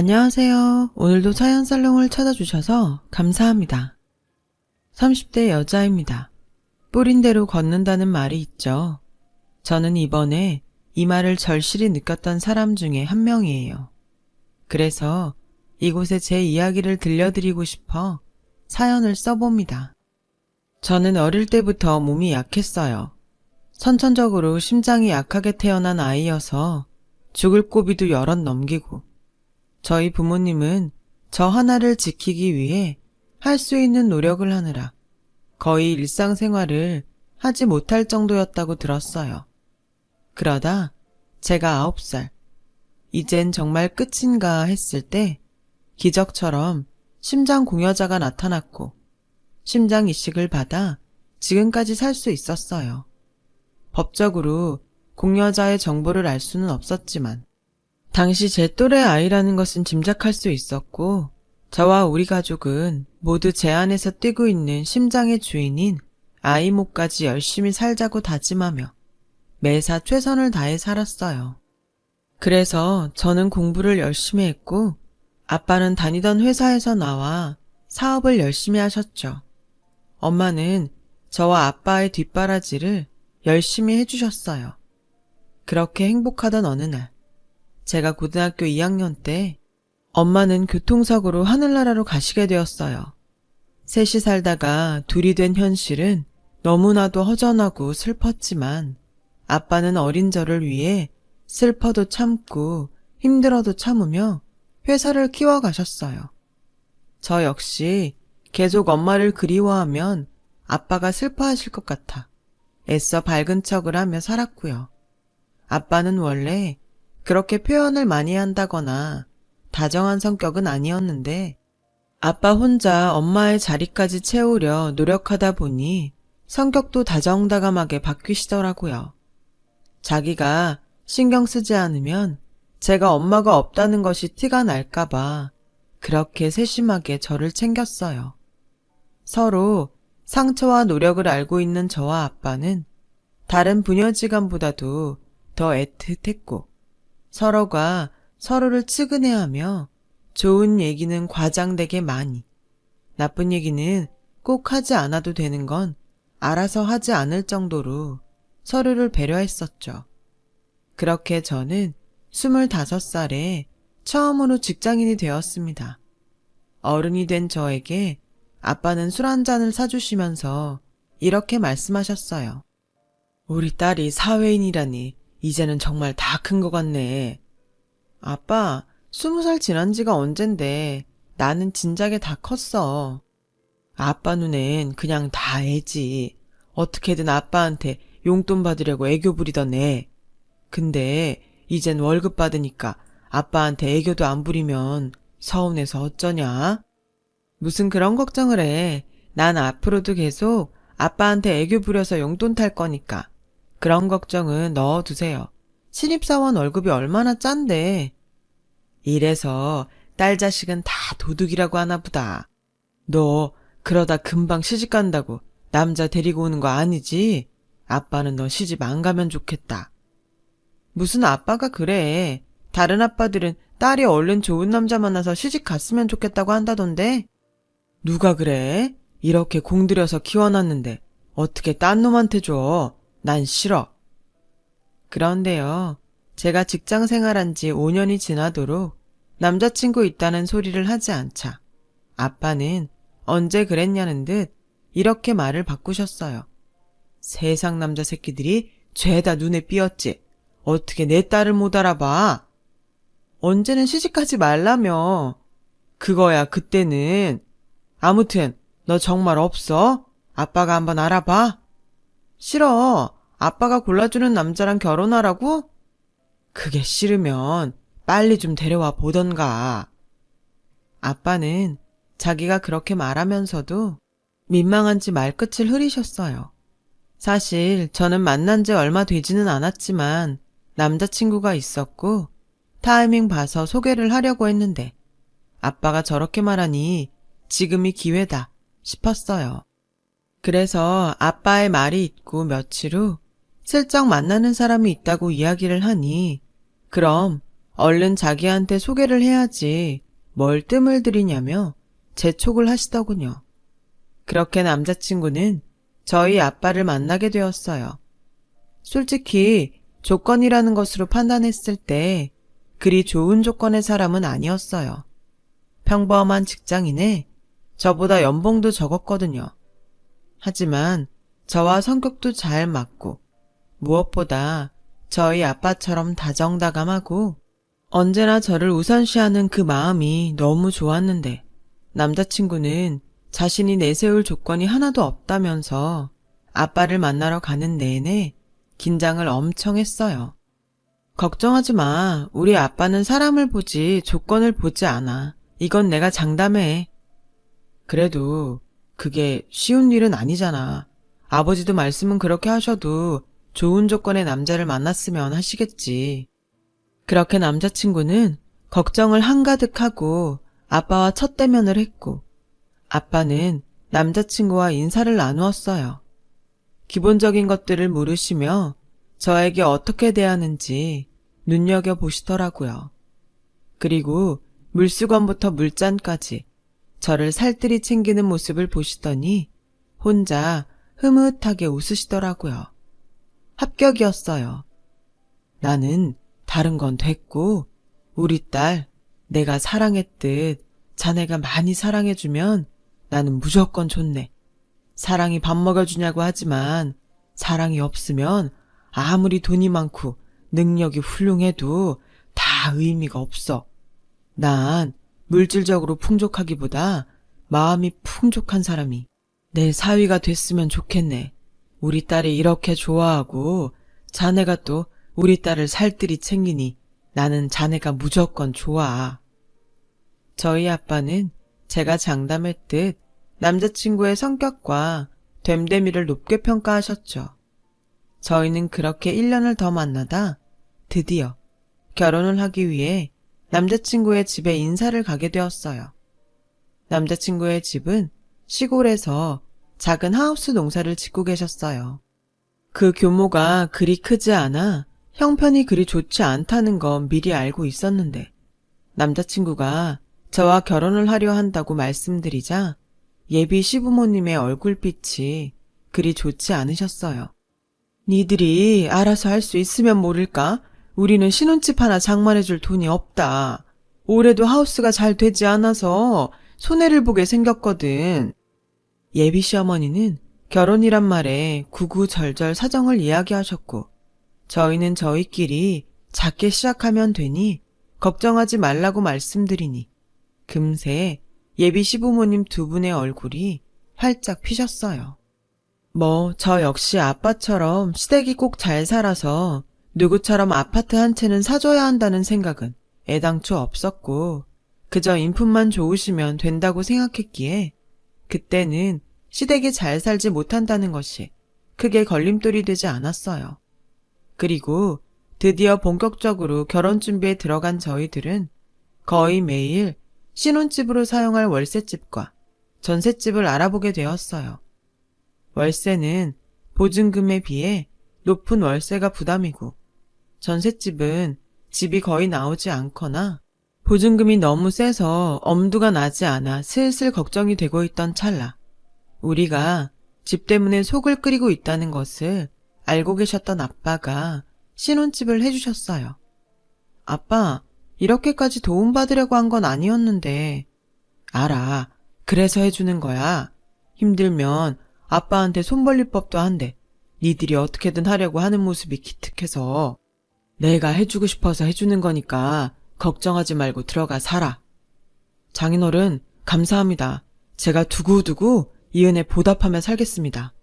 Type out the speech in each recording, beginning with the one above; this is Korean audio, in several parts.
안녕하세요. 오늘도 사연살롱을 찾아주셔서 감사합니다. 30대 여자입니다. 뿌린 대로 걷는다는 말이 있죠. 저는 이번에 이 말을 절실히 느꼈던 사람 중에 한 명이에요. 그래서 이곳에 제 이야기를 들려드리고 싶어 사연을 써봅니다. 저는 어릴 때부터 몸이 약했어요. 선천적으로 심장이 약하게 태어난 아이여서 죽을 고비도 여럿 넘기고 저희 부모님은 저 하나를 지키기 위해 할 수 있는 노력을 하느라 거의 일상생활을 하지 못할 정도였다고 들었어요. 그러다 제가 9살, 이젠 정말 끝인가 했을 때 기적처럼 심장 공여자가 나타났고 심장 이식을 받아 지금까지 살 수 있었어요. 법적으로 공여자의 정보를 알 수는 없었지만 당시 제 또래 아이라는 것은 짐작할 수 있었고 저와 우리 가족은 모두 제 안에서 뛰고 있는 심장의 주인인 아이 몫까지 열심히 살자고 다짐하며 매사 최선을 다해 살았어요. 그래서 저는 공부를 열심히 했고 아빠는 다니던 회사에서 나와 사업을 열심히 하셨죠. 엄마는 저와 아빠의 뒷바라지를 열심히 해주셨어요. 그렇게 행복하던 어느 날 제가 고등학교 2학년 때 엄마는 교통사고로 하늘나라로 가시게 되었어요. 셋이 살다가 둘이 된 현실은 너무나도 허전하고 슬펐지만 아빠는 어린 저를 위해 슬퍼도 참고 힘들어도 참으며 회사를 키워가셨어요. 저 역시 계속 엄마를 그리워하면 아빠가 슬퍼하실 것 같아 애써 밝은 척을 하며 살았고요. 아빠는 원래 그렇게 표현을 많이 한다거나 다정한 성격은 아니었는데 아빠 혼자 엄마의 자리까지 채우려 노력하다 보니 성격도 다정다감하게 바뀌시더라고요. 자기가 신경 쓰지 않으면 제가 엄마가 없다는 것이 티가 날까봐 그렇게 세심하게 저를 챙겼어요. 서로 상처와 노력을 알고 있는 저와 아빠는 다른 부녀지간보다도 더 애틋했고 서로가 서로를 측은해하며 좋은 얘기는 과장되게 많이, 나쁜 얘기는 꼭 하지 않아도 되는 건 알아서 하지 않을 정도로 서로를 배려했었죠. 그렇게 저는 25살에 처음으로 직장인이 되었습니다. 어른이 된 저에게 아빠는 술 한 잔을 사주시면서 이렇게 말씀하셨어요. 우리 딸이 사회인이라니 이제는 정말 다 큰 것 같네. 아빠, 20살 지난 지가 언젠데 나는 진작에 다 컸어. 아빠 눈엔 그냥 다 애지. 어떻게든 아빠한테 용돈 받으려고 애교 부리던 애. 근데 이젠 월급 받으니까 아빠한테 애교도 안 부리면 서운해서 어쩌냐? 무슨 그런 걱정을 해. 난 앞으로도 계속 아빠한테 애교 부려서 용돈 탈 거니까. 그런 걱정은 넣어두세요. 신입사원 월급이 얼마나 짠데. 이래서 딸 자식은 다 도둑이라고 하나 보다. 너 그러다 금방 시집 간다고 남자 데리고 오는 거 아니지? 아빠는 너 시집 안 가면 좋겠다. 무슨 아빠가 그래. 다른 아빠들은 딸이 얼른 좋은 남자 만나서 시집 갔으면 좋겠다고 한다던데. 누가 그래? 이렇게 공들여서 키워놨는데 어떻게 딴 놈한테 줘? 난 싫어. 그런데요. 제가 직장 생활한 지 5년이 지나도록 남자친구 있다는 소리를 하지 않자 아빠는 언제 그랬냐는 듯 이렇게 말을 바꾸셨어요. 세상 남자 새끼들이 죄다 눈에 띄었지. 어떻게 내 딸을 못 알아봐? 언제는 시집가지 말라며. 그거야 그때는. 아무튼 너 정말 없어? 아빠가 한번 알아봐. 싫어. 아빠가 골라주는 남자랑 결혼하라고? 그게 싫으면 빨리 좀 데려와 보던가. 아빠는 자기가 그렇게 말하면서도 민망한지 말끝을 흐리셨어요. 사실 저는 만난 지 얼마 되지는 않았지만 남자친구가 있었고 타이밍 봐서 소개를 하려고 했는데 아빠가 저렇게 말하니 지금이 기회다 싶었어요. 그래서 아빠의 말이 있고 며칠 후 슬쩍 만나는 사람이 있다고 이야기를 하니 그럼 얼른 자기한테 소개를 해야지 뭘 뜸을 들이냐며 재촉을 하시더군요. 그렇게 남자친구는 저희 아빠를 만나게 되었어요. 솔직히 조건이라는 것으로 판단했을 때 그리 좋은 조건의 사람은 아니었어요. 평범한 직장인에 저보다 연봉도 적었거든요. 하지만 저와 성격도 잘 맞고 무엇보다 저희 아빠처럼 다정다감하고 언제나 저를 우선시하는 그 마음이 너무 좋았는데 남자친구는 자신이 내세울 조건이 하나도 없다면서 아빠를 만나러 가는 내내 긴장을 엄청 했어요. 걱정하지 마. 우리 아빠는 사람을 보지 조건을 보지 않아. 이건 내가 장담해. 그래도 그게 쉬운 일은 아니잖아. 아버지도 말씀은 그렇게 하셔도 좋은 조건의 남자를 만났으면 하시겠지. 그렇게 남자친구는 걱정을 한가득하고 아빠와 첫 대면을 했고 아빠는 남자친구와 인사를 나누었어요. 기본적인 것들을 물으시며 저에게 어떻게 대하는지 눈여겨보시더라고요. 그리고 물수건부터 물잔까지 저를 살뜰히 챙기는 모습을 보시더니 혼자 흐뭇하게 웃으시더라고요. 합격이었어요. 나는 다른 건 됐고 우리 딸 내가 사랑했듯 자네가 많이 사랑해주면 나는 무조건 좋네. 사랑이 밥 먹여주냐고 하지만 사랑이 없으면 아무리 돈이 많고 능력이 훌륭해도 다 의미가 없어. 난 물질적으로 풍족하기보다 마음이 풍족한 사람이 내 사위가 됐으면 좋겠네. 우리 딸이 이렇게 좋아하고 자네가 또 우리 딸을 살뜰히 챙기니 나는 자네가 무조건 좋아. 저희 아빠는 제가 장담했듯 남자친구의 성격과 됨됨이를 높게 평가하셨죠. 저희는 그렇게 1년을 더 만나다 드디어 결혼을 하기 위해 남자친구의 집에 인사를 가게 되었어요. 남자친구의 집은 시골에서 작은 하우스 농사를 짓고 계셨어요. 그 규모가 그리 크지 않아 형편이 그리 좋지 않다는 건 미리 알고 있었는데 남자친구가 저와 결혼을 하려 한다고 말씀드리자 예비 시부모님의 얼굴빛이 그리 좋지 않으셨어요. 니들이 알아서 할 수 있으면 모를까? 우리는 신혼집 하나 장만해줄 돈이 없다. 올해도 하우스가 잘 되지 않아서 손해를 보게 생겼거든. 예비 시어머니는 결혼이란 말에 구구절절 사정을 이야기하셨고 저희는 저희끼리 작게 시작하면 되니 걱정하지 말라고 말씀드리니 금세 예비 시부모님 두 분의 얼굴이 활짝 피셨어요. 저 역시 아빠처럼 시댁이 꼭 잘 살아서 누구처럼 아파트 한 채는 사줘야 한다는 생각은 애당초 없었고 그저 인품만 좋으시면 된다고 생각했기에 그때는 시댁이 잘 살지 못한다는 것이 크게 걸림돌이 되지 않았어요. 그리고 드디어 본격적으로 결혼 준비에 들어간 저희들은 거의 매일 신혼집으로 사용할 월세집과 전셋집을 알아보게 되었어요. 월세는 보증금에 비해 높은 월세가 부담이고 전셋집은 집이 거의 나오지 않거나 보증금이 너무 세서 엄두가 나지 않아 슬슬 걱정이 되고 있던 찰나 우리가 집 때문에 속을 끓이고 있다는 것을 알고 계셨던 아빠가 신혼집을 해주셨어요. 아빠, 이렇게까지 도움받으려고 한 건 아니었는데. 알아. 그래서 해주는 거야. 힘들면 아빠한테 손 벌릴 법도 한데 니들이 어떻게든 하려고 하는 모습이 기특해서 내가 해주고 싶어서 해주는 거니까 걱정하지 말고 들어가 살아. 장인어른 감사합니다. 제가 두고두고 이 은혜 보답하며 살겠습니다.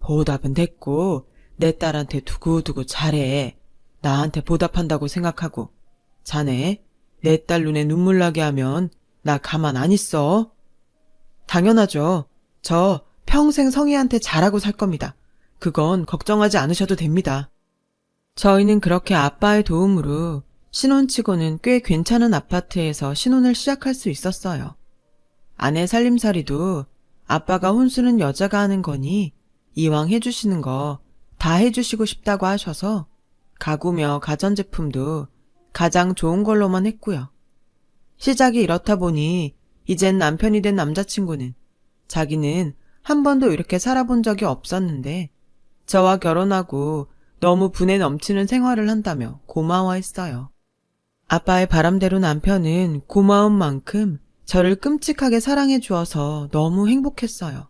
보답은 됐고 내 딸한테 두고두고 잘해. 나한테 보답한다고 생각하고 자네 내 딸 눈에 눈물 나게 하면 나 가만 안 있어. 당연하죠. 저 평생 성희한테 잘하고 살 겁니다. 그건 걱정하지 않으셔도 됩니다. 저희는 그렇게 아빠의 도움으로 신혼치고는 꽤 괜찮은 아파트에서 신혼을 시작할 수 있었어요. 아내 살림살이도 아빠가 혼수는 여자가 하는 거니 이왕 해주시는 거 다 해주시고 싶다고 하셔서 가구며 가전제품도 가장 좋은 걸로만 했고요. 시작이 이렇다 보니 이젠 남편이 된 남자친구는 자기는 한 번도 이렇게 살아본 적이 없었는데 저와 결혼하고 너무 분에 넘치는 생활을 한다며 고마워했어요. 아빠의 바람대로 남편은 고마운 만큼 저를 끔찍하게 사랑해 주어서 너무 행복했어요.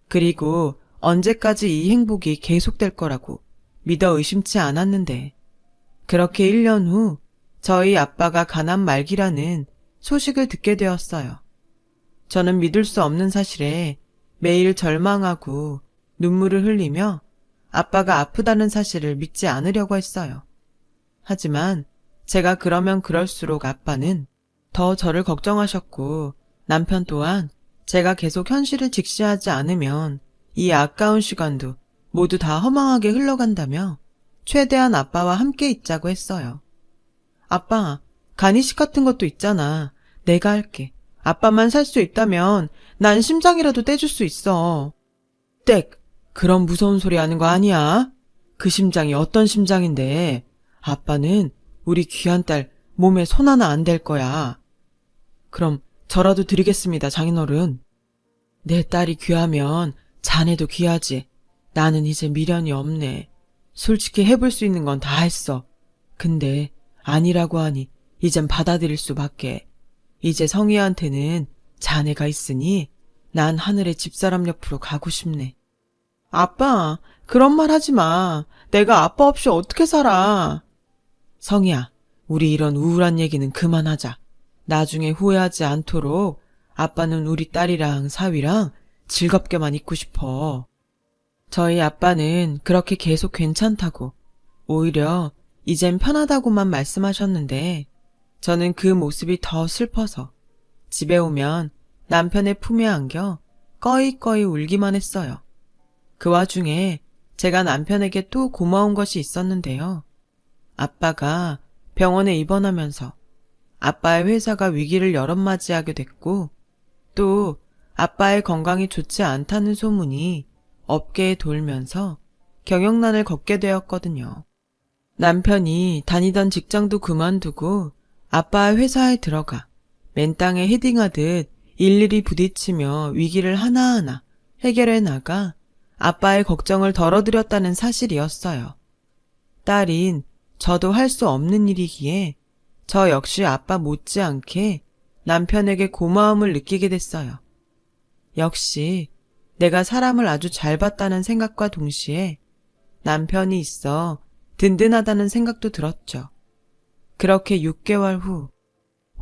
그리고 언제까지 이 행복이 계속될 거라고 믿어 의심치 않았는데 그렇게 1년 후 저희 아빠가 가난 말기라는 소식을 듣게 되었어요. 저는 믿을 수 없는 사실에 매일 절망하고 눈물을 흘리며 아빠가 아프다는 사실을 믿지 않으려고 했어요. 하지만 제가 그러면 그럴수록 아빠는 더 저를 걱정하셨고 남편 또한 제가 계속 현실을 직시하지 않으면 이 아까운 시간도 모두 다 허망하게 흘러간다며 최대한 아빠와 함께 있자고 했어요. 아빠, 간이식 같은 것도 있잖아. 내가 할게. 아빠만 살 수 있다면 난 심장이라도 떼줄 수 있어. 땡! 그런 무서운 소리 하는 거 아니야? 그 심장이 어떤 심장인데 아빠는 우리 귀한 딸 몸에 손 하나 안 댈 거야. 그럼 저라도 드리겠습니다, 장인어른. 내 딸이 귀하면 자네도 귀하지. 나는 이제 미련이 없네. 솔직히 해볼 수 있는 건 다 했어. 근데 아니라고 하니 이젠 받아들일 수밖에. 이제 성희한테는 자네가 있으니 난 하늘의 집사람 옆으로 가고 싶네. 아빠, 그런 말 하지 마. 내가 아빠 없이 어떻게 살아. 성희야, 우리 이런 우울한 얘기는 그만하자. 나중에 후회하지 않도록 아빠는 우리 딸이랑 사위랑 즐겁게만 있고 싶어. 저희 아빠는 그렇게 계속 괜찮다고, 오히려 이젠 편하다고만 말씀하셨는데 저는 그 모습이 더 슬퍼서 집에 오면 남편의 품에 안겨 꺼이꺼이 울기만 했어요. 그 와중에 제가 남편에게 또 고마운 것이 있었는데요. 아빠가 병원에 입원하면서 아빠의 회사가 위기를 여럿맞이하게 됐고 또 아빠의 건강이 좋지 않다는 소문이 업계에 돌면서 경영난을 겪게 되었거든요. 남편이 다니던 직장도 그만두고 아빠의 회사에 들어가 맨땅에 헤딩하듯 일일이 부딪히며 위기를 하나하나 해결해 나가 아빠의 걱정을 덜어드렸다는 사실이었어요. 딸인 저도 할 수 없는 일이기에 저 역시 아빠 못지않게 남편에게 고마움을 느끼게 됐어요. 역시 내가 사람을 아주 잘 봤다는 생각과 동시에 남편이 있어 든든하다는 생각도 들었죠. 그렇게 6개월 후,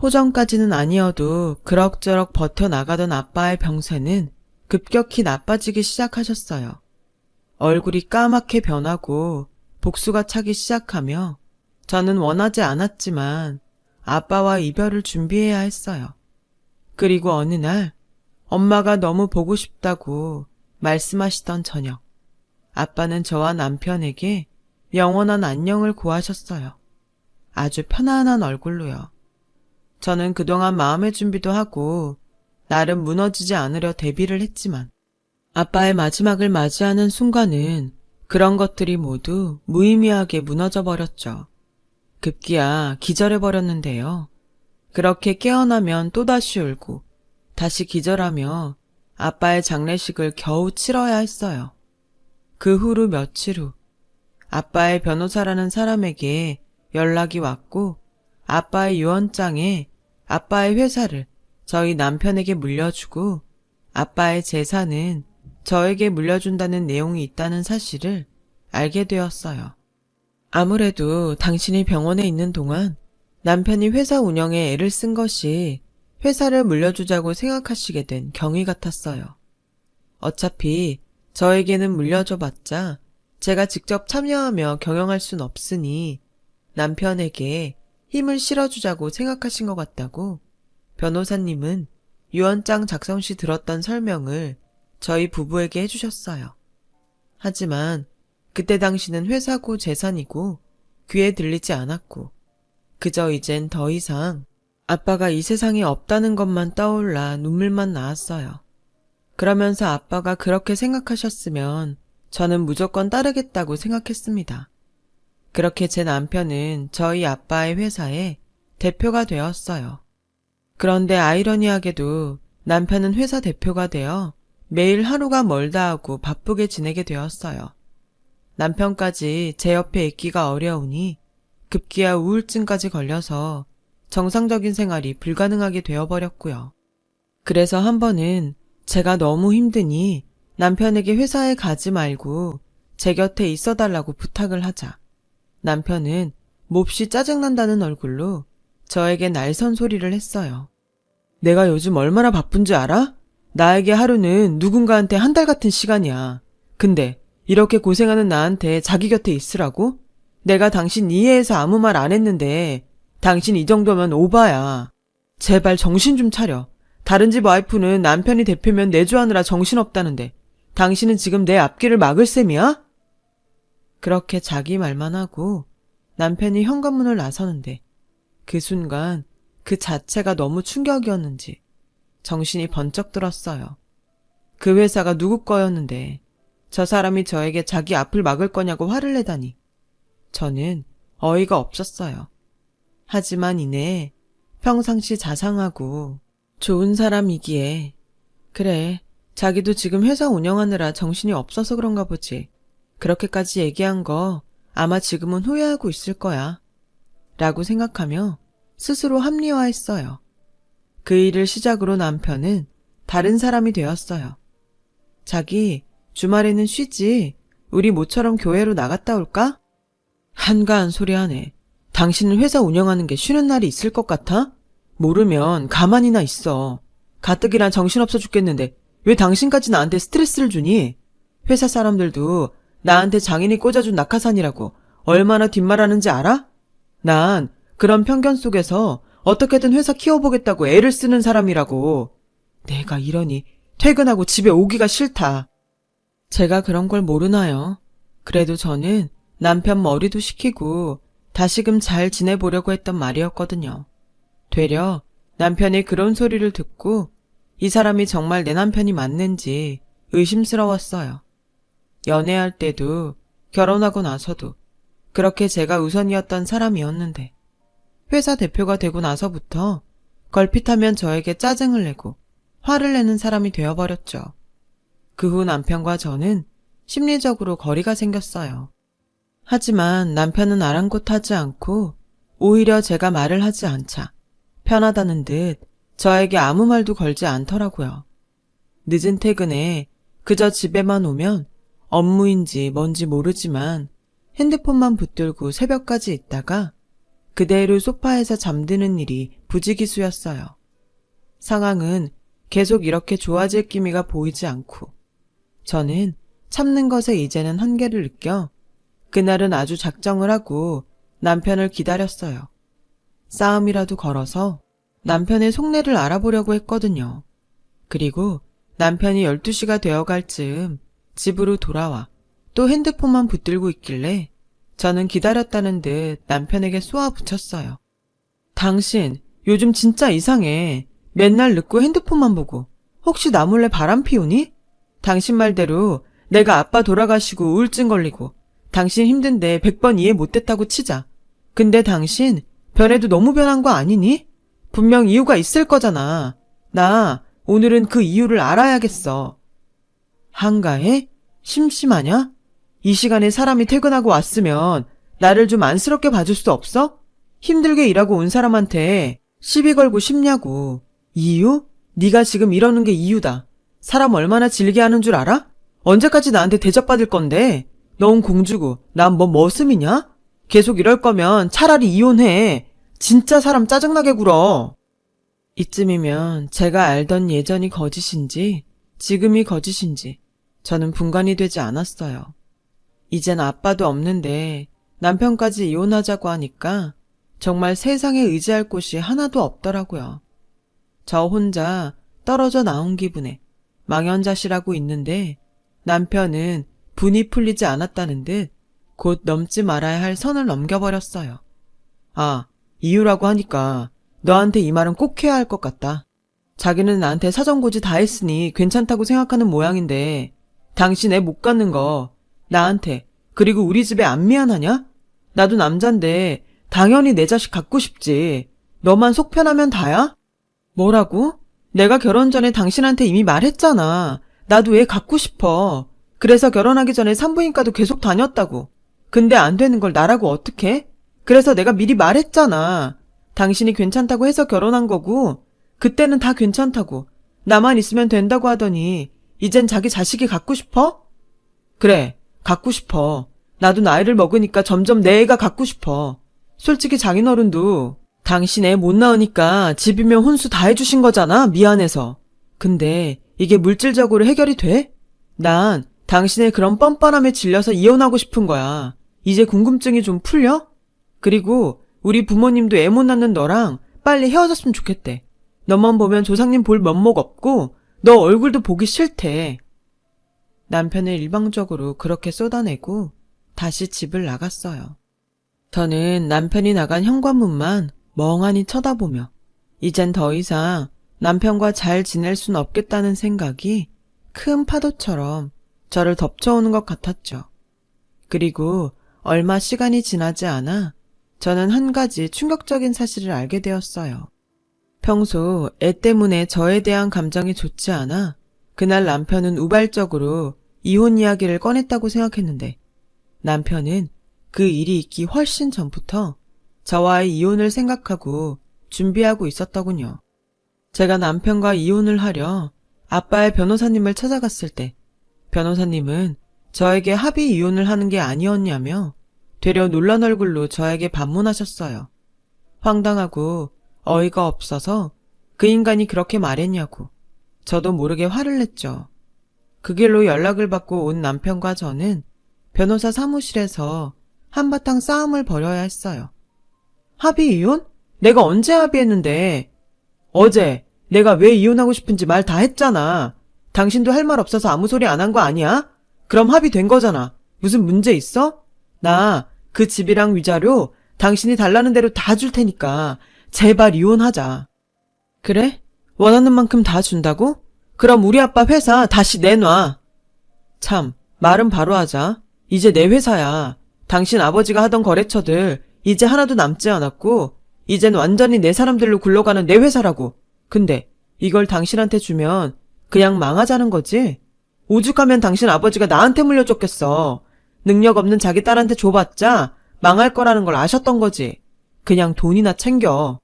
호전까지는 아니어도 그럭저럭 버텨나가던 아빠의 병세는 급격히 나빠지기 시작하셨어요. 얼굴이 까맣게 변하고 복수가 차기 시작하며 저는 원하지 않았지만 아빠와 이별을 준비해야 했어요. 그리고 어느 날 엄마가 너무 보고 싶다고 말씀하시던 저녁, 아빠는 저와 남편에게 영원한 안녕을 고하셨어요. 아주 편안한 얼굴로요. 저는 그동안 마음의 준비도 하고 나름 무너지지 않으려 대비를 했지만 아빠의 마지막을 맞이하는 순간은 그런 것들이 모두 무의미하게 무너져 버렸죠. 급기야 기절해버렸는데요. 그렇게 깨어나면 또다시 울고 다시 기절하며 아빠의 장례식을 겨우 치러야 했어요. 그 후로 며칠 후 아빠의 변호사라는 사람에게 연락이 왔고 아빠의 유언장에 아빠의 회사를 저희 남편에게 물려주고 아빠의 재산은 저에게 물려준다는 내용이 있다는 사실을 알게 되었어요. 아무래도 당신이 병원에 있는 동안 남편이 회사 운영에 애를 쓴 것이 회사를 물려주자고 생각하시게 된 경위 같았어요. 어차피 저에게는 물려줘봤자 제가 직접 참여하며 경영할 순 없으니 남편에게 힘을 실어주자고 생각하신 것 같다고 변호사님은 유언장 작성 시 들었던 설명을 저희 부부에게 해주셨어요. 하지만 그때 당시는 회사고 재산이고 귀에 들리지 않았고 그저 이젠 더 이상 아빠가 이 세상에 없다는 것만 떠올라 눈물만 나왔어요. 그러면서 아빠가 그렇게 생각하셨으면 저는 무조건 따르겠다고 생각했습니다. 그렇게 제 남편은 저희 아빠의 회사에 대표가 되었어요. 그런데 아이러니하게도 남편은 회사 대표가 되어 매일 하루가 멀다 하고 바쁘게 지내게 되었어요. 남편까지 제 옆에 있기가 어려우니 급기야 우울증까지 걸려서 정상적인 생활이 불가능하게 되어버렸고요. 그래서 한 번은 제가 너무 힘드니 남편에게 회사에 가지 말고 제 곁에 있어달라고 부탁을 하자 남편은 몹시 짜증난다는 얼굴로 저에게 날선 소리를 했어요. 내가 요즘 얼마나 바쁜지 알아? 나에게 하루는 누군가한테 한 달 같은 시간이야. 근데 이렇게 고생하는 나한테 자기 곁에 있으라고? 내가 당신 이해해서 아무 말 안 했는데 당신 이 정도면 오바야. 제발 정신 좀 차려. 다른 집 와이프는 남편이 대표면 내조하느라 정신없다는데 당신은 지금 내 앞길을 막을 셈이야? 그렇게 자기 말만 하고 남편이 현관문을 나서는데 그 순간 그 자체가 너무 충격이었는지 정신이 번쩍 들었어요. 그 회사가 누구 거였는데 저 사람이 저에게 자기 앞을 막을 거냐고 화를 내다니 저는 어이가 없었어요. 하지만 이내 평상시 자상하고 좋은 사람이기에 그래 자기도 지금 회사 운영하느라 정신이 없어서 그런가 보지. 그렇게까지 얘기한 거 아마 지금은 후회하고 있을 거야. 라고 생각하며 스스로 합리화했어요. 그 일을 시작으로 남편은 다른 사람이 되었어요. 자기 주말에는 쉬지. 우리 모처럼 교회로 나갔다 올까? 한가한 소리 하네. 당신은 회사 운영하는 게 쉬는 날이 있을 것 같아? 모르면 가만히나 있어. 가뜩이나 정신없어 죽겠는데 왜 당신까지 나한테 스트레스를 주니? 회사 사람들도 나한테 장인이 꽂아준 낙하산이라고 얼마나 뒷말하는지 알아? 난 그런 편견 속에서 어떻게든 회사 키워보겠다고 애를 쓰는 사람이라고. 내가 이러니 퇴근하고 집에 오기가 싫다. 제가 그런 걸 모르나요? 그래도 저는 남편 머리도 식히고 다시금 잘 지내보려고 했던 말이었거든요. 되려 남편이 그런 소리를 듣고 이 사람이 정말 내 남편이 맞는지 의심스러웠어요. 연애할 때도 결혼하고 나서도 그렇게 제가 우선이었던 사람이었는데 회사 대표가 되고 나서부터 걸핏하면 저에게 짜증을 내고 화를 내는 사람이 되어버렸죠. 그 후 남편과 저는 심리적으로 거리가 생겼어요. 하지만 남편은 아랑곳하지 않고 오히려 제가 말을 하지 않자 편하다는 듯 저에게 아무 말도 걸지 않더라고요. 늦은 퇴근에 그저 집에만 오면 업무인지 뭔지 모르지만 핸드폰만 붙들고 새벽까지 있다가 그대로 소파에서 잠드는 일이 부지기수였어요. 상황은 계속 이렇게 좋아질 기미가 보이지 않고 저는 참는 것에 이제는 한계를 느껴 그날은 아주 작정을 하고 남편을 기다렸어요. 싸움이라도 걸어서 남편의 속내를 알아보려고 했거든요. 그리고 남편이 12시가 되어갈 즈음 집으로 돌아와 또 핸드폰만 붙들고 있길래 저는 기다렸다는 듯 남편에게 쏘아붙였어요. 당신 요즘 진짜 이상해. 맨날 늦고 핸드폰만 보고 혹시 나 몰래 바람 피우니? 당신 말대로 내가 아빠 돌아가시고 우울증 걸리고 당신 힘든데 100번 이해 못했다고 치자. 근데 당신 변해도 너무 변한 거 아니니? 분명 이유가 있을 거잖아. 나 오늘은 그 이유를 알아야겠어. 한가해? 심심하냐? 이 시간에 사람이 퇴근하고 왔으면 나를 좀 안쓰럽게 봐줄 수 없어? 힘들게 일하고 온 사람한테 시비 걸고 싶냐고. 이유? 네가 지금 이러는 게 이유다. 사람 얼마나 질게 하는 줄 알아? 언제까지 나한테 대접받을 건데? 넌 공주고 난 뭐 머슴이냐? 계속 이럴 거면 차라리 이혼해. 진짜 사람 짜증나게 굴어. 이쯤이면 제가 알던 예전이 거짓인지 지금이 거짓인지 저는 분간이 되지 않았어요. 이젠 아빠도 없는데 남편까지 이혼하자고 하니까 정말 세상에 의지할 곳이 하나도 없더라고요. 저 혼자 떨어져 나온 기분에 망연자실하고 있는데 남편은 분이 풀리지 않았다는 듯 곧 넘지 말아야 할 선을 넘겨버렸어요. 아, 이유라고 하니까 너한테 이 말은 꼭 해야 할 것 같다. 자기는 나한테 사정고지 다 했으니 괜찮다고 생각하는 모양인데 당신 애 못 갖는 거 나한테 그리고 우리 집에 안 미안하냐? 나도 남잔데 당연히 내 자식 갖고 싶지. 너만 속 편하면 다야? 뭐라고? 내가 결혼 전에 당신한테 이미 말했잖아. 나도 애 갖고 싶어. 그래서 결혼하기 전에 산부인과도 계속 다녔다고. 근데 안 되는 걸 나라고 어떡해? 그래서 내가 미리 말했잖아. 당신이 괜찮다고 해서 결혼한 거고, 그때는 다 괜찮다고. 나만 있으면 된다고 하더니 이젠 자기 자식이 갖고 싶어? 그래, 갖고 싶어. 나도 나이를 먹으니까 점점 내 애가 갖고 싶어. 솔직히 장인어른도 당신 애 못 낳으니까 집이면 혼수 다 해주신 거잖아, 미안해서. 근데 이게 물질적으로 해결이 돼? 난 당신의 그런 뻔뻔함에 질려서 이혼하고 싶은 거야. 이제 궁금증이 좀 풀려? 그리고 우리 부모님도 애 못 낳는 너랑 빨리 헤어졌으면 좋겠대. 너만 보면 조상님 볼 면목 없고 너 얼굴도 보기 싫대. 남편을 일방적으로 그렇게 쏟아내고 다시 집을 나갔어요. 저는 남편이 나간 현관문만 멍하니 쳐다보며 이젠 더 이상 남편과 잘 지낼 순 없겠다는 생각이 큰 파도처럼 저를 덮쳐오는 것 같았죠. 그리고 얼마 시간이 지나지 않아 저는 한 가지 충격적인 사실을 알게 되었어요. 평소 애 때문에 저에 대한 감정이 좋지 않아 그날 남편은 우발적으로 이혼 이야기를 꺼냈다고 생각했는데 남편은 그 일이 있기 훨씬 전부터 저와의 이혼을 생각하고 준비하고 있었더군요. 제가 남편과 이혼을 하려 아빠의 변호사님을 찾아갔을 때 변호사님은 저에게 합의 이혼을 하는 게 아니었냐며 되려 놀란 얼굴로 저에게 반문하셨어요. 황당하고 어이가 없어서 그 인간이 그렇게 말했냐고 저도 모르게 화를 냈죠. 그 길로 연락을 받고 온 남편과 저는 변호사 사무실에서 한바탕 싸움을 벌여야 했어요. 합의 이혼? 내가 언제 합의했는데? 어제 내가 왜 이혼하고 싶은지 말 다 했잖아. 당신도 할 말 없어서 아무 소리 안 한 거 아니야? 그럼 합의된 거잖아. 무슨 문제 있어? 나 그 집이랑 위자료 당신이 달라는 대로 다 줄 테니까 제발 이혼하자. 그래? 원하는 만큼 다 준다고? 그럼 우리 아빠 회사 다시 내놔. 참, 말은 바로 하자. 이제 내 회사야. 당신 아버지가 하던 거래처들 이제 하나도 남지 않았고 이젠 완전히 내 사람들로 굴러가는 내 회사라고. 근데 이걸 당신한테 주면 그냥 망하자는 거지? 오죽하면 당신 아버지가 나한테 물려줬겠어. 능력 없는 자기 딸한테 줘봤자 망할 거라는 걸 아셨던 거지. 그냥 돈이나 챙겨.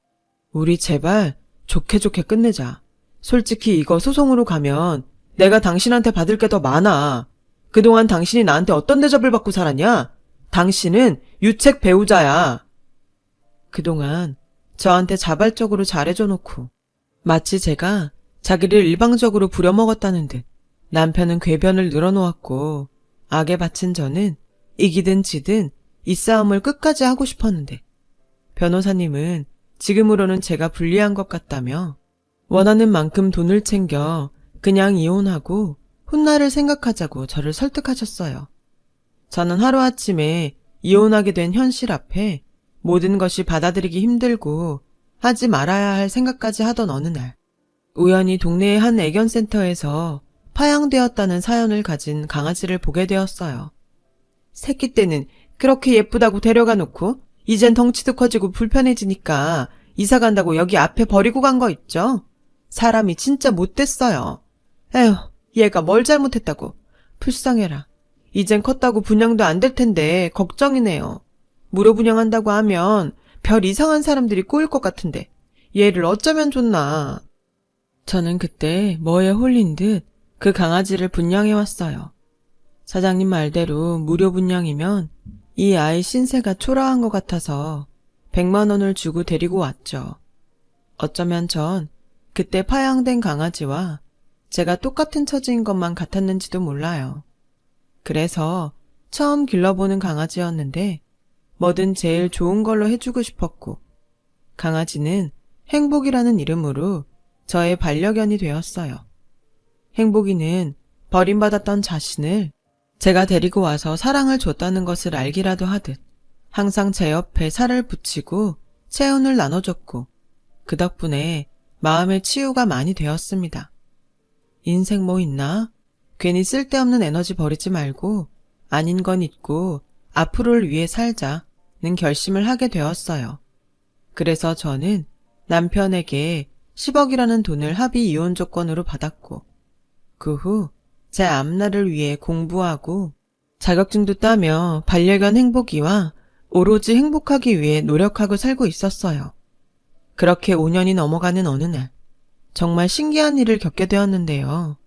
우리 제발 좋게 좋게 끝내자. 솔직히 이거 소송으로 가면 내가 당신한테 받을 게 더 많아. 그동안 당신이 나한테 어떤 대접을 받고 살았냐? 당신은 유책 배우자야. 그동안 저한테 자발적으로 잘해줘 놓고 마치 제가 자기를 일방적으로 부려먹었다는 듯 남편은 궤변을 늘어놓았고 악에 바친 저는 이기든 지든 이 싸움을 끝까지 하고 싶었는데 변호사님은 지금으로는 제가 불리한 것 같다며 원하는 만큼 돈을 챙겨 그냥 이혼하고 훗날을 생각하자고 저를 설득하셨어요. 저는 하루아침에 이혼하게 된 현실 앞에 모든 것이 받아들이기 힘들고 하지 말아야 할 생각까지 하던 어느 날 우연히 동네의 한 애견센터에서 파양되었다는 사연을 가진 강아지를 보게 되었어요. 새끼 때는 그렇게 예쁘다고 데려가 놓고 이젠 덩치도 커지고 불편해지니까 이사 간다고 여기 앞에 버리고 간 거 있죠? 사람이 진짜 못됐어요. 에휴, 얘가 뭘 잘못했다고. 불쌍해라. 이젠 컸다고 분양도 안 될 텐데 걱정이네요. 무료 분양한다고 하면 별 이상한 사람들이 꼬일 것 같은데 얘를 어쩌면 좋나. 저는 그때 뭐에 홀린 듯 그 강아지를 분양해왔어요. 사장님 말대로 무료 분양이면 이 아이 신세가 초라한 것 같아서 100만 원을 주고 데리고 왔죠. 어쩌면 전 그때 파양된 강아지와 제가 똑같은 처지인 것만 같았는지도 몰라요. 그래서 처음 길러보는 강아지였는데 뭐든 제일 좋은 걸로 해주고 싶었고 강아지는 행복이라는 이름으로 저의 반려견이 되었어요. 행복이는 버림받았던 자신을 제가 데리고 와서 사랑을 줬다는 것을 알기라도 하듯 항상 제 옆에 살을 붙이고 체온을 나눠줬고 그 덕분에 마음의 치유가 많이 되었습니다. 인생 뭐 있나? 괜히 쓸데없는 에너지 버리지 말고 아닌 건 있고 앞으로를 위해 살자. 결심을 하게 되었어요. 그래서 저는 남편에게 10억이라는 돈을 합의 이혼 조건으로 받았고, 그 후 제 앞날을 위해 공부하고 자격증도 따며 반려견 행복이와 오로지 행복하기 위해 노력하고 살고 있었어요. 그렇게 5년이 넘어가는 어느 날, 정말 신기한 일을 겪게 되었는데요.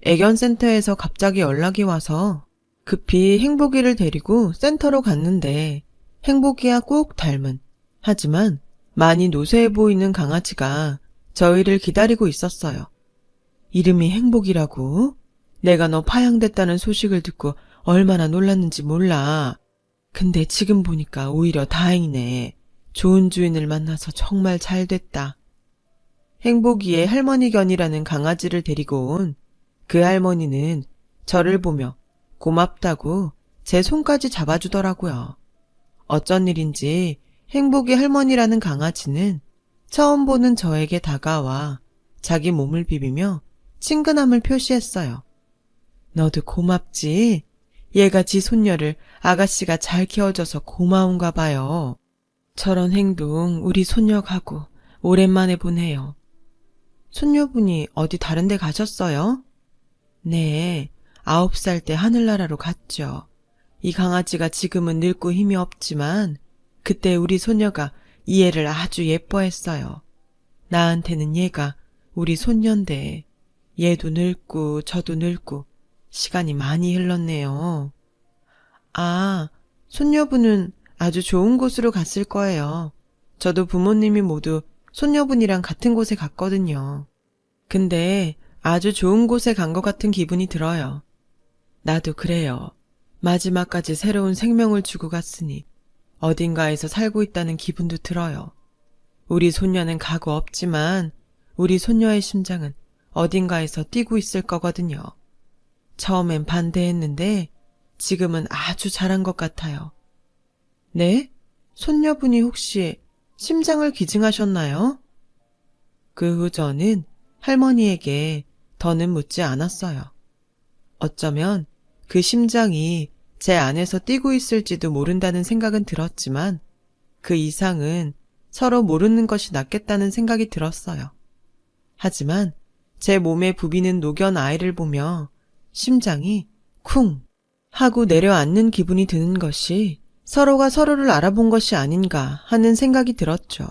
애견센터에서 갑자기 연락이 와서 급히 행복이를 데리고 센터로 갔는데 행복이와 꼭 닮은, 하지만 많이 노쇠해 보이는 강아지가 저희를 기다리고 있었어요. 이름이 행복이라고? 내가 너 파양됐다는 소식을 듣고 얼마나 놀랐는지 몰라. 근데 지금 보니까 오히려 다행이네. 좋은 주인을 만나서 정말 잘 됐다. 행복이의 할머니견이라는 강아지를 데리고 온 그 할머니는 저를 보며 고맙다고 제 손까지 잡아주더라고요. 어쩐 일인지 행복이 할머니라는 강아지는 처음 보는 저에게 다가와 자기 몸을 비비며 친근함을 표시했어요. 너도 고맙지? 얘가 지 손녀를 아가씨가 잘 키워줘서 고마운가 봐요. 저런 행동 우리 손녀하고 오랜만에 보네요. 손녀분이 어디 다른 데 가셨어요? 네, 9살 때 하늘나라로 갔죠. 이 강아지가 지금은 늙고 힘이 없지만 그때 우리 손녀가 이 애를 아주 예뻐했어요. 나한테는 얘가 우리 손녀인데 얘도 늙고 저도 늙고 시간이 많이 흘렀네요. 아, 손녀분은 아주 좋은 곳으로 갔을 거예요. 저도 부모님이 모두 손녀분이랑 같은 곳에 갔거든요. 근데 아주 좋은 곳에 간 것 같은 기분이 들어요. 나도 그래요. 마지막까지 새로운 생명을 주고 갔으니 어딘가에서 살고 있다는 기분도 들어요. 우리 손녀는 가고 없지만 우리 손녀의 심장은 어딘가에서 뛰고 있을 거거든요. 처음엔 반대했는데 지금은 아주 잘한 것 같아요. 네? 손녀분이 혹시 심장을 기증하셨나요? 그 후 저는 할머니에게 더는 묻지 않았어요. 어쩌면 그 심장이 제 안에서 뛰고 있을지도 모른다는 생각은 들었지만 그 이상은 서로 모르는 것이 낫겠다는 생각이 들었어요. 하지만 제 몸에 부비는 노견 아이를 보며 심장이 쿵 하고 내려앉는 기분이 드는 것이 서로가 서로를 알아본 것이 아닌가 하는 생각이 들었죠.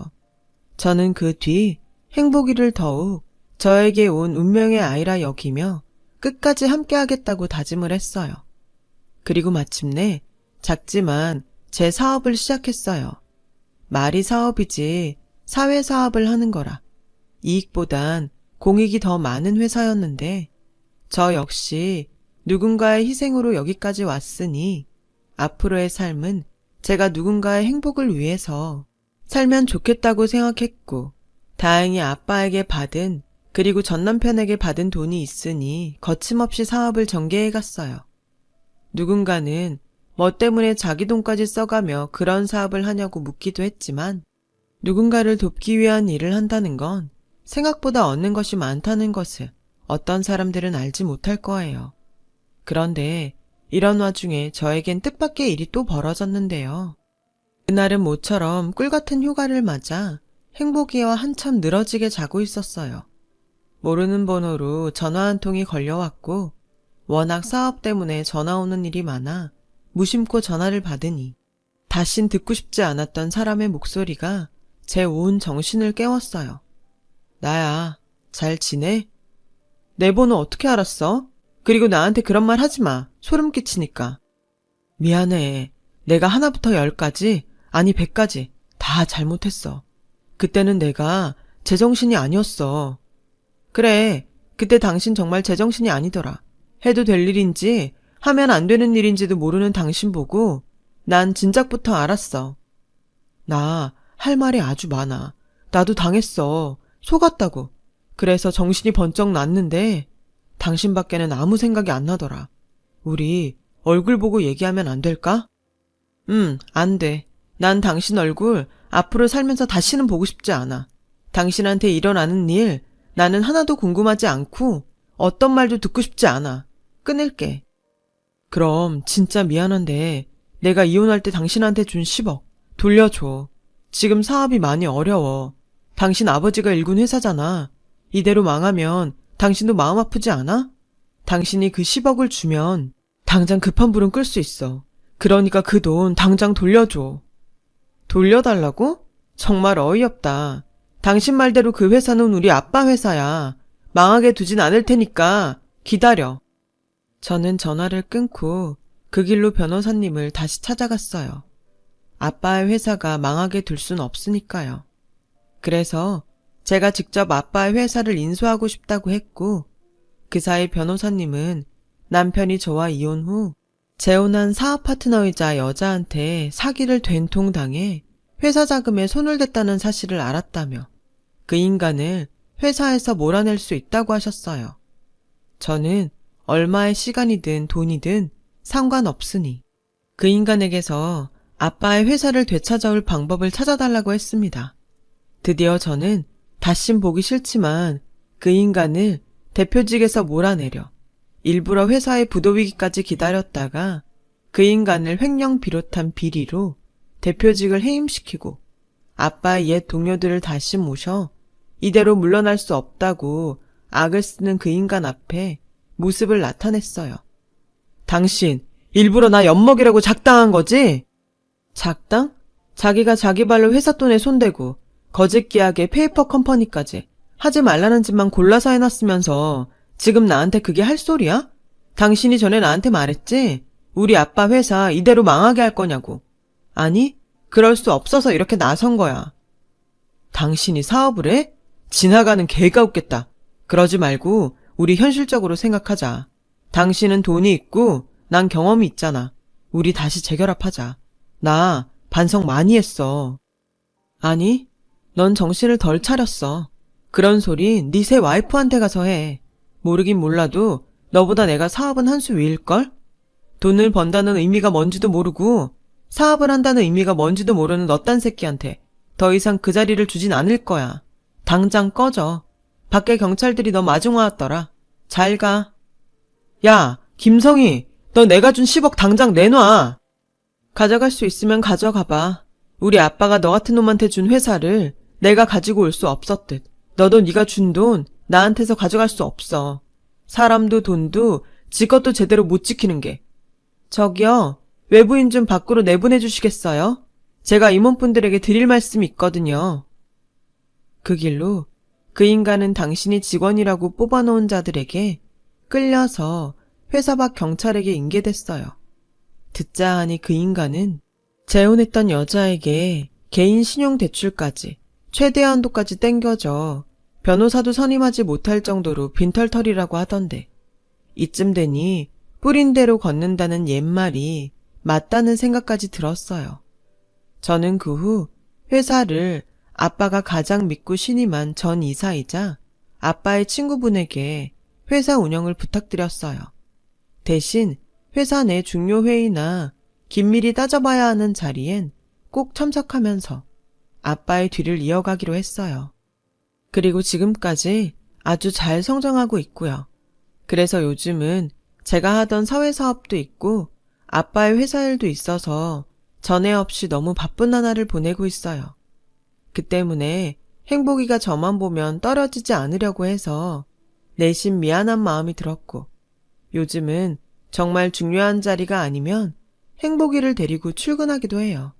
저는 그 뒤 행복이를 더욱 저에게 온 운명의 아이라 여기며 끝까지 함께하겠다고 다짐을 했어요. 그리고 마침내 작지만 제 사업을 시작했어요. 말이 사업이지 사회사업을 하는 거라. 이익보단 공익이 더 많은 회사였는데 저 역시 누군가의 희생으로 여기까지 왔으니 앞으로의 삶은 제가 누군가의 행복을 위해서 살면 좋겠다고 생각했고 다행히 아빠에게 받은 그리고 전남편에게 받은 돈이 있으니 거침없이 사업을 전개해 갔어요. 누군가는 뭐 때문에 자기 돈까지 써가며 그런 사업을 하냐고 묻기도 했지만 누군가를 돕기 위한 일을 한다는 건 생각보다 얻는 것이 많다는 것을 어떤 사람들은 알지 못할 거예요. 그런데 이런 와중에 저에겐 뜻밖의 일이 또 벌어졌는데요. 그날은 모처럼 꿀같은 휴가를 맞아 행복이와 한참 늘어지게 자고 있었어요. 모르는 번호로 전화 한 통이 걸려왔고 워낙 사업 때문에 전화 오는 일이 많아 무심코 전화를 받으니 다신 듣고 싶지 않았던 사람의 목소리가 제 온 정신을 깨웠어요. 나야, 잘 지내? 내 번호 어떻게 알았어? 그리고 나한테 그런 말 하지 마. 소름 끼치니까. 미안해. 내가 하나부터 10까지, 아니 100까지 다 잘못했어. 그때는 내가 제정신이 아니었어. 그래, 그때 당신 정말 제정신이 아니더라. 해도 될 일인지 하면 안 되는 일인지도 모르는 당신 보고 난 진작부터 알았어. 나 할 말이 아주 많아. 나도 당했어. 속았다고. 그래서 정신이 번쩍 났는데 당신밖에는 아무 생각이 안 나더라. 우리 얼굴 보고 얘기하면 안 될까? 안 돼. 난 당신 얼굴 앞으로 살면서 다시는 보고 싶지 않아. 당신한테 일어나는 일 나는 하나도 궁금하지 않고 어떤 말도 듣고 싶지 않아. 끊을게. 그럼 진짜 미안한데 내가 이혼할 때 당신한테 준 10억 돌려줘. 지금 사업이 많이 어려워. 당신 아버지가 일군 회사잖아. 이대로 망하면 당신도 마음 아프지 않아? 당신이 그 10억을 주면 당장 급한 불은 끌 수 있어. 그러니까 그 돈 당장 돌려줘. 돌려달라고? 정말 어이없다. 당신 말대로 그 회사는 우리 아빠 회사야. 망하게 두진 않을 테니까 기다려. 저는 전화를 끊고 그 길로 변호사님을 다시 찾아갔어요. 아빠의 회사가 망하게 둘 순 없으니까요. 그래서 제가 직접 아빠의 회사를 인수하고 싶다고 했고, 그 사이 변호사님은 남편이 저와 이혼 후 재혼한 사업 파트너이자 여자한테 사기를 된통당해 회사 자금에 손을 댔다는 사실을 알았다며 그 인간을 회사에서 몰아낼 수 있다고 하셨어요. 저는 얼마의 시간이든 돈이든 상관없으니 그 인간에게서 아빠의 회사를 되찾아올 방법을 찾아달라고 했습니다. 드디어 저는 다신 보기 싫지만 그 인간을 대표직에서 몰아내려 일부러 회사의 부도위기까지 기다렸다가 그 인간을 횡령 비롯한 비리로 대표직을 해임시키고 아빠의 옛 동료들을 다시 모셔 이대로 물러날 수 없다고 악을 쓰는 그 인간 앞에 모습을 나타냈어요. 당신 일부러 나 엿먹이라고 작당한 거지? 작당? 자기가 자기 발로 회사 돈에 손대고 거짓 계약에 페이퍼 컴퍼니까지 하지 말라는 짓만 골라서 해놨으면서 지금 나한테 그게 할 소리야? 당신이 전에 나한테 말했지? 우리 아빠 회사 이대로 망하게 할 거냐고. 아니, 그럴 수 없어서 이렇게 나선 거야. 당신이 사업을 해? 지나가는 개가 웃겠다. 그러지 말고 우리 현실적으로 생각하자. 당신은 돈이 있고 난 경험이 있잖아. 우리 다시 재결합하자. 나 반성 많이 했어. 아니, 넌 정신을 덜 차렸어. 그런 소리 네 새 와이프한테 가서 해. 모르긴 몰라도 너보다 내가 사업은 한 수 위일걸? 돈을 번다는 의미가 뭔지도 모르고 사업을 한다는 의미가 뭔지도 모르는 너딴 새끼한테 더 이상 그 자리를 주진 않을 거야. 당장 꺼져. 밖에 경찰들이 너 마중 왔더라. 잘 가. 야, 김성희, 너 내가 준 10억 당장 내놔. 가져갈 수 있으면 가져가봐. 우리 아빠가 너 같은 놈한테 준 회사를 내가 가지고 올 수 없었듯 너도 네가 준 돈 나한테서 가져갈 수 없어. 사람도 돈도 지 것도 제대로 못 지키는 게. 저기요, 외부인 좀 밖으로 내보내 주시겠어요? 제가 임원분들에게 드릴 말씀이 있거든요. 그 길로 그 인간은 당신이 직원이라고 뽑아놓은 자들에게 끌려서 회사 밖 경찰에게 인계됐어요. 듣자 하니 그 인간은 재혼했던 여자에게 개인 신용대출까지 최대 한도까지 땡겨져 변호사도 선임하지 못할 정도로 빈털터리라고 하던데 이쯤 되니 뿌린 대로 걷는다는 옛말이 맞다는 생각까지 들었어요. 저는 그 후 회사를 아빠가 가장 믿고 신임한 전 이사이자 아빠의 친구분에게 회사 운영을 부탁드렸어요. 대신 회사 내 중요 회의나 긴밀히 따져봐야 하는 자리엔 꼭 참석하면서 아빠의 뒤를 이어가기로 했어요. 그리고 지금까지 아주 잘 성장하고 있고요. 그래서 요즘은 제가 하던 사회사업도 있고 아빠의 회사 일도 있어서 전에 없이 너무 바쁜 나날을 보내고 있어요. 그 때문에 행복이가 저만 보면 떨어지지 않으려고 해서 내심 미안한 마음이 들었고 요즘은 정말 중요한 자리가 아니면 행복이를 데리고 출근하기도 해요.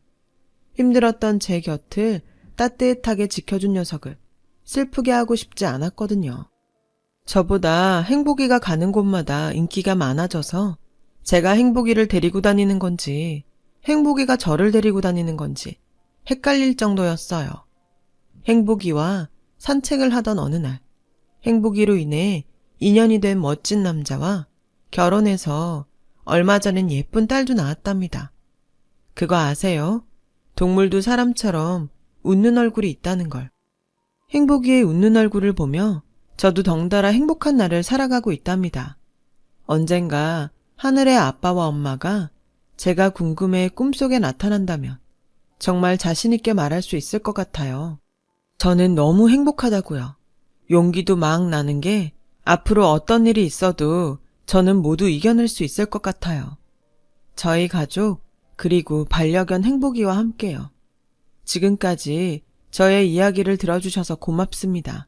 힘들었던 제 곁을 따뜻하게 지켜준 녀석을 슬프게 하고 싶지 않았거든요. 저보다 행복이가 가는 곳마다 인기가 많아져서 제가 행복이를 데리고 다니는 건지 행복이가 저를 데리고 다니는 건지 헷갈릴 정도였어요. 행복이와 산책을 하던 어느 날 행복이로 인해 인연이 된 멋진 남자와 결혼해서 얼마 전엔 예쁜 딸도 낳았답니다. 그거 아세요? 동물도 사람처럼 웃는 얼굴이 있다는 걸. 행복이의 웃는 얼굴을 보며 저도 덩달아 행복한 날을 살아가고 있답니다. 언젠가 하늘의 아빠와 엄마가 제가 궁금해 꿈속에 나타난다면 정말 자신있게 말할 수 있을 것 같아요. 저는 너무 행복하다고요. 용기도 막 나는 게 앞으로 어떤 일이 있어도 저는 모두 이겨낼 수 있을 것 같아요. 저희 가족 그리고 반려견 행복이와 함께요. 지금까지 저의 이야기를 들어주셔서 고맙습니다.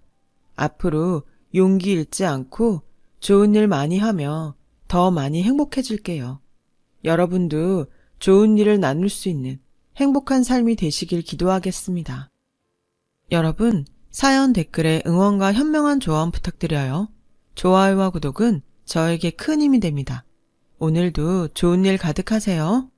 앞으로 용기 잃지 않고 좋은 일 많이 하며 더 많이 행복해질게요. 여러분도 좋은 일을 나눌 수 있는 행복한 삶이 되시길 기도하겠습니다. 여러분, 사연 댓글에 응원과 현명한 조언 부탁드려요. 좋아요와 구독은 저에게 큰 힘이 됩니다. 오늘도 좋은 일 가득하세요.